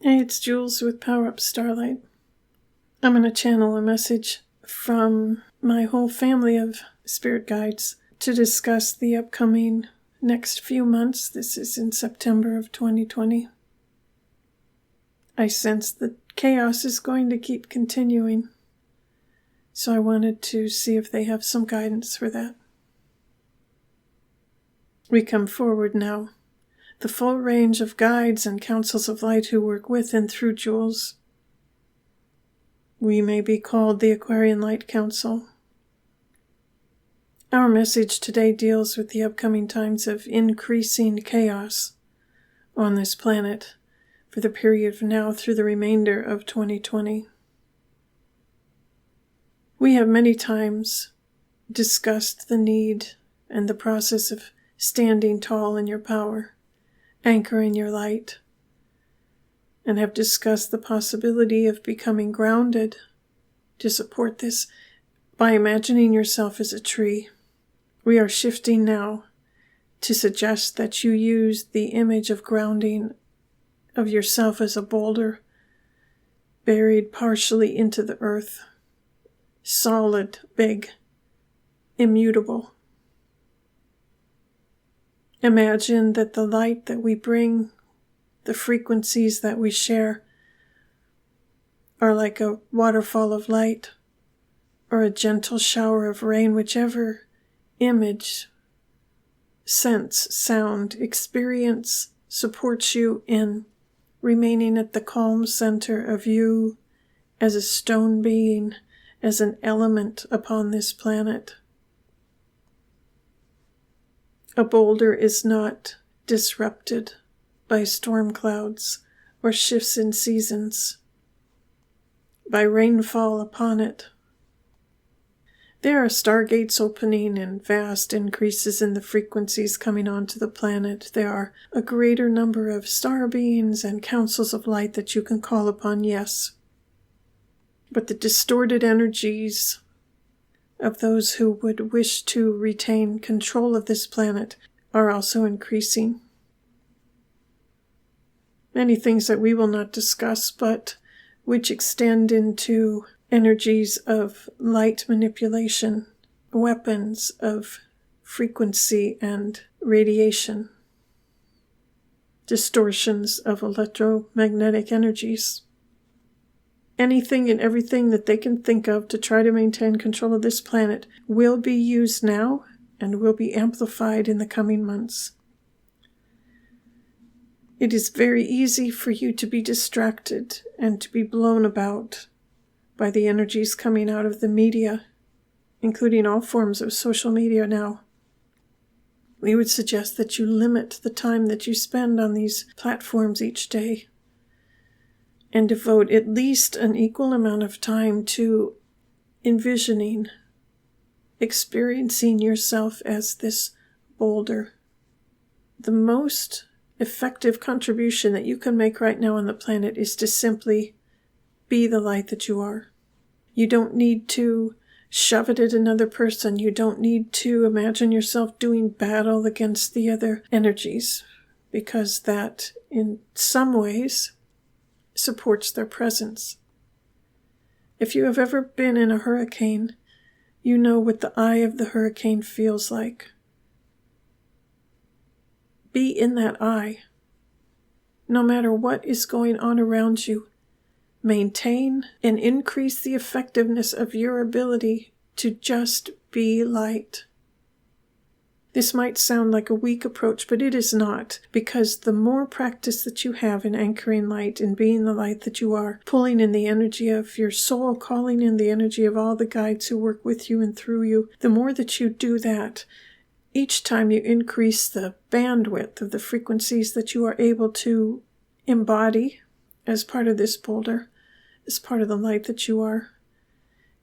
Hey, it's Jules with Power Up Starlight. I'm going to channel a message from my whole family of spirit guides to discuss the upcoming next few months. This is in September of 2020. I sense that chaos is going to keep continuing, so I wanted to see if they have some guidance for that. We come forward now. The full range of guides and councils of light who work with and through Jules. We may be called the Aquarian Light Council. Our message today deals with the upcoming times of increasing chaos on this planet for the period from now through the remainder of 2020. We have many times discussed the need and the process of standing tall in your power, anchoring your light, and have discussed the possibility of becoming grounded to support this by imagining yourself as a tree. We are shifting now to suggest that you use the image of grounding of yourself as a boulder buried partially into the earth, solid, big, immutable. Imagine that the light that we bring, the frequencies that we share, are like a waterfall of light or a gentle shower of rain, whichever image, sense, sound, experience supports you in remaining at the calm center of you as a stone being, as an element upon this planet. A boulder is not disrupted by storm clouds or shifts in seasons, by rainfall upon it. There are stargates opening and vast increases in the frequencies coming onto the planet. There are a greater number of star beings and councils of light that you can call upon, yes. But the distorted energies of those who would wish to retain control of this planet are also increasing. Many things that we will not discuss, but which extend into energies of light manipulation, weapons of frequency and radiation, distortions of electromagnetic energies. Anything and everything that they can think of to try to maintain control of this planet will be used now and will be amplified in the coming months. It is very easy for you to be distracted and to be blown about by the energies coming out of the media, including all forms of social media now. We would suggest that you limit the time that you spend on these platforms each day and devote at least an equal amount of time to envisioning, experiencing yourself as this boulder. The most effective contribution that you can make right now on the planet is to simply be the light that you are. You don't need to shove it at another person. You don't need to imagine yourself doing battle against the other energies, because that, in some ways, supports their presence. If you have ever been in a hurricane, you know what the eye of the hurricane feels like. Be in that eye. No matter what is going on around you, maintain and increase the effectiveness of your ability to just be light. This might sound like a weak approach, but it is not, because the more practice that you have in anchoring light and being the light that you are, pulling in the energy of your soul, calling in the energy of all the guides who work with you and through you, the more that you do that, each time you increase the bandwidth of the frequencies that you are able to embody as part of this boulder, as part of the light that you are.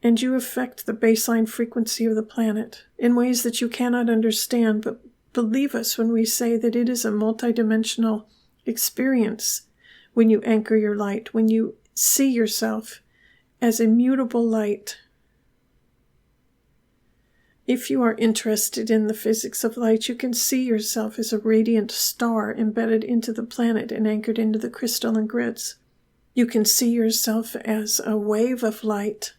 And you affect the baseline frequency of the planet in ways that you cannot understand, but believe us when we say that it is a multidimensional experience when you anchor your light, when you see yourself as immutable light. If you are interested in the physics of light, you can see yourself as a radiant star embedded into the planet and anchored into the crystalline grids. You can see yourself as a wave of light,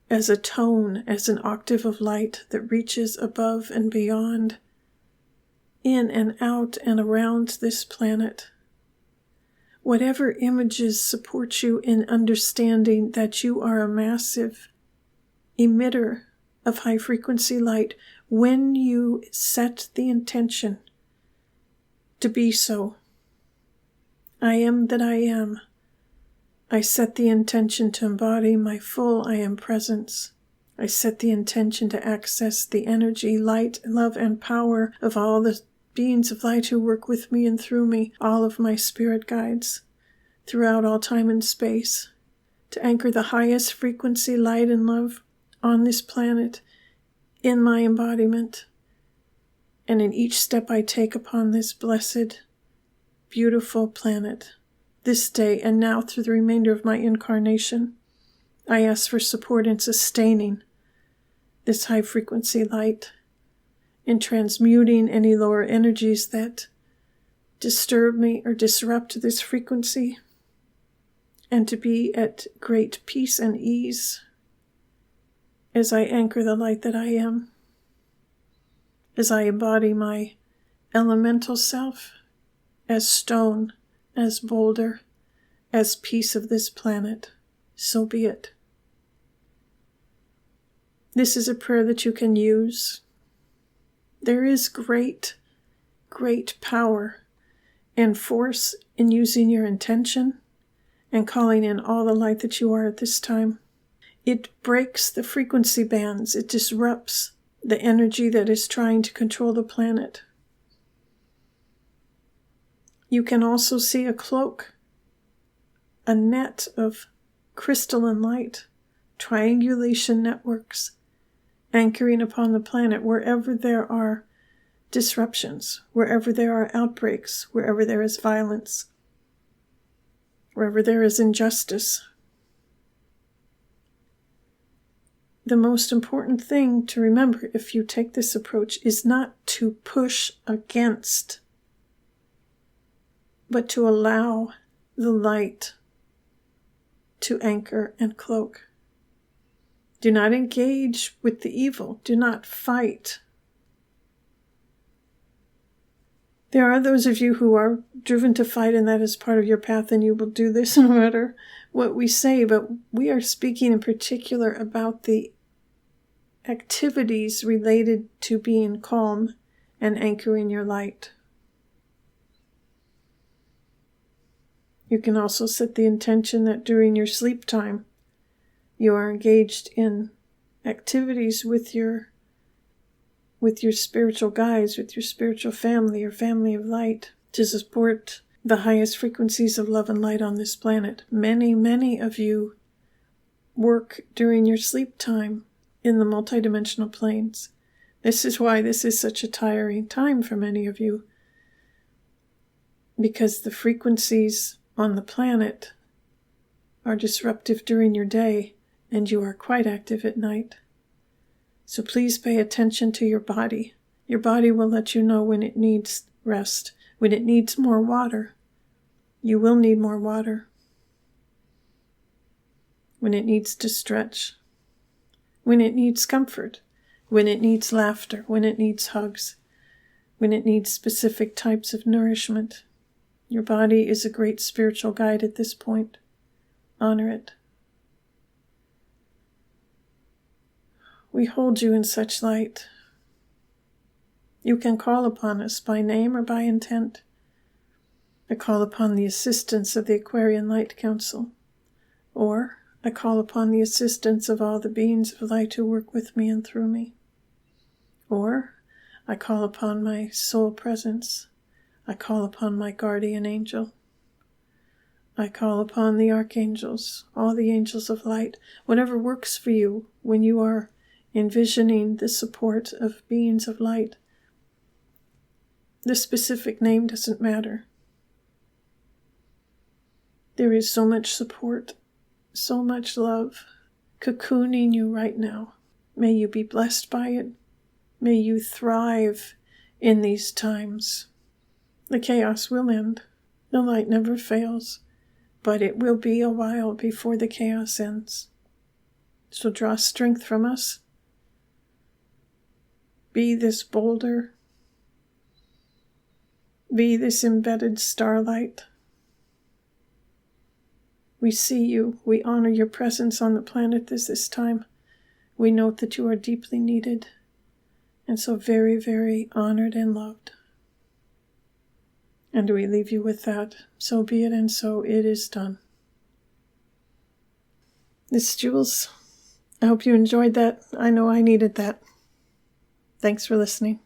as a tone, as an octave of light that reaches above and beyond, in and out and around this planet. Whatever images support you in understanding that you are a massive emitter of high-frequency light, when you set the intention to be so. I am that I am. I set the intention to embody my full I am presence. I set the intention to access the energy, light, love, and power of all the beings of light who work with me and through me, all of my spirit guides, throughout all time and space, to anchor the highest frequency light and love on this planet, in my embodiment, and in each step I take upon this blessed, beautiful planet, this day and now through the remainder of my incarnation. I ask for support in sustaining this high-frequency light, in transmuting any lower energies that disturb me or disrupt this frequency, and to be at great peace and ease as I anchor the light that I am, as I embody my elemental self as stone, as boulder, as piece of this planet. So be it. This is a prayer that you can use. There is great, great power and force in using your intention and calling in all the light that you are at this time. It breaks the frequency bands. It disrupts the energy that is trying to control the planet. You can also see a cloak, a net of crystalline light, triangulation networks, anchoring upon the planet wherever there are disruptions, wherever there are outbreaks, wherever there is violence, wherever there is injustice. The most important thing to remember if you take this approach is not to push against, but to allow the light to anchor and cloak. Do not engage with the evil. Do not fight. There are those of you who are driven to fight, and that is part of your path, and you will do this no matter what we say, but we are speaking in particular about the activities related to being calm and anchoring your light. You can also set the intention that during your sleep time, you are engaged in activities with your spiritual guides, with your spiritual family or family of light, to support the highest frequencies of love and light on this planet. Many, many of you work during your sleep time in the multidimensional planes. This is why this is such a tiring time for many of you, because the frequencies on the planet are disruptive during your day, and you are quite active at night. So please pay attention to your body. Your body will let you know when it needs rest, when it needs more water. You will need more water. When it needs to stretch. When it needs comfort. When it needs laughter. When it needs hugs. When it needs specific types of nourishment. Your body is a great spiritual guide at this point. Honor it. We hold you in such light. You can call upon us by name or by intent. I call upon the assistance of the Aquarian Light Council, or I call upon the assistance of all the beings of light who work with me and through me, or I call upon my soul presence. I call upon my guardian angel. I call upon the archangels, all the angels of light, whatever works for you when you are envisioning the support of beings of light. The specific name doesn't matter. There is so much support, so much love cocooning you right now. May you be blessed by it. May you thrive in these times. The chaos will end. The light never fails. but it will be a while before the chaos ends. So draw strength from us. Be this boulder. Be this embedded starlight. We see you. We honor your presence on the planet this time. We note that you are deeply needed and so very, very honored and loved. And we leave you with that. So be it, and so it is done. This is Jules. I hope you enjoyed that. I know I needed that. Thanks for listening.